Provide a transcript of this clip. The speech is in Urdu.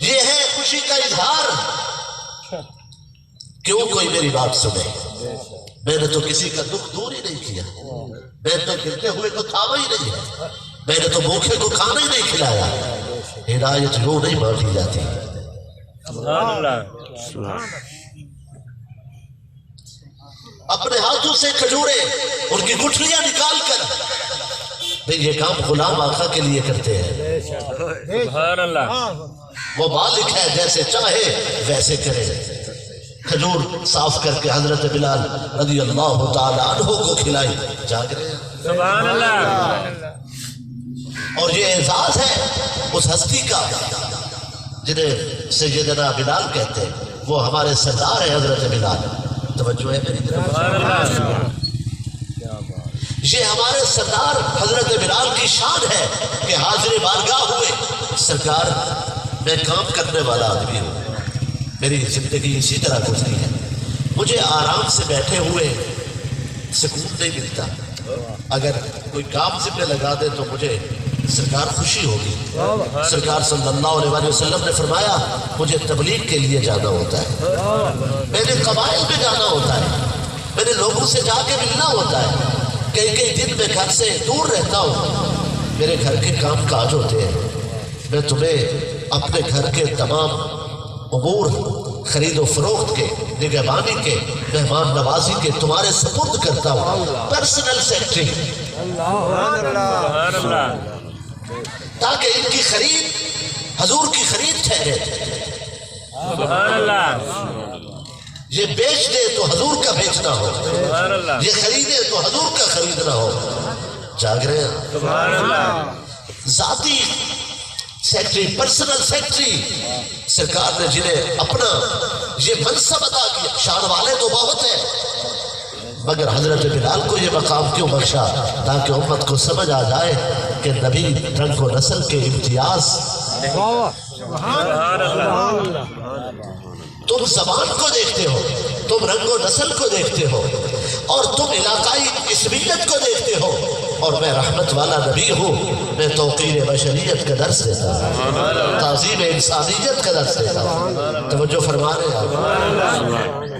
یہ ہے خوشی کا اظہار، کیوں کوئی میری بات سنے؟ میں نے تو کسی کا دکھ دور ہی نہیں کیا، میں نے تو گرتے ہوئے کو تھاما ہی نہیں ہے، میں نے تو بھوکے کو کھانا ہی نہیں کھلایا۔ ہدایت یوں نہیں بانٹی جاتی۔ اپنے ہاتھوں سے کھجورے ان کی گٹھلیاں نکال کر، نہیں یہ کام غلام آقا کے لیے کرتے ہیں۔ سبحان اللہ۔ وہ مالک ہے، جیسے چاہے ویسے کرے۔ کھجور صاف کر کے حضرت بلال رضی اللہ تعالی عنہ کو کھلائی، جاگ رہے ہیں۔ سبحان اللہ۔ اور یہ اعزاز ہے اس ہستی کا جنہیں سیدنا بلال کہتے ہیں، وہ ہمارے سردار ہیں حضرت بلال۔ توجہ ہے میری طرف؟ یہ ہمارے سردار حضرت بلال کی شان ہے کہ حاضر بارگاہ ہوئے، سرکار میں کام کرنے والا آدمی ہوں، میری زندگی اسی طرح گزری ہے، مجھے آرام سے بیٹھے ہوئے سکون نہیں ملتا، اگر کوئی کام ذمہ لگا دے تو مجھے سرکار خوشی ہوگی۔ سرکار صلی اللہ علیہ وسلم نے فرمایا مجھے تبلیغ کے لیے جانا ہوتا ہے، میں نے قبائل میں جانا ہوتا ہے، میں نے لوگوں سے جا کے ملنا ہوتا ہے، کئی دن میں گھر سے دور رہتا ہوں، میرے گھر کے کام کاج ہوتے ہیں، میں تمہیں اپنے گھر کے تمام امور خرید و فروخت کے، نگہبانی کے، مہمان نوازی کے تمہارے سپرد کرتا ہوں، پرسنل سیکرٹری، تاکہ ان کی خرید حضور کی خرید ٹھہرے۔ سبحان اللہ۔ یہ بیچ دے تو حضور کا بیچنا ہو، سبحان اللہ۔ یہ خریدے تو حضور کا خریدنا ہو۔ جاگ رہے ہیں؟ سبحان اللہ۔ ذاتی سیکرٹری، پرسنل سیکرٹری، سرکار نے جنہیں اپنا یہ منصب عطا کیا، شان والے تو بہت ہیں، مگر حضرت بلال کو یہ مقام کیوں بخشا؟ تاکہ امت کو سمجھ آ جائے کہ نبی رنگ و نسل کے امتیاز۔ سبحان اللہ۔ تم زبان کو دیکھتے ہو، تم رنگ و نسل کو دیکھتے ہو، اور تم علاقائی اسمیت کو دیکھتے ہو، اور میں رحمت والا نبی ہوں، میں توقیر بشریت کا درس دیتا ہوں، تعظیم انسانیت کا درس دیتا ہوں۔ توجہ فرما رہے ہیں؟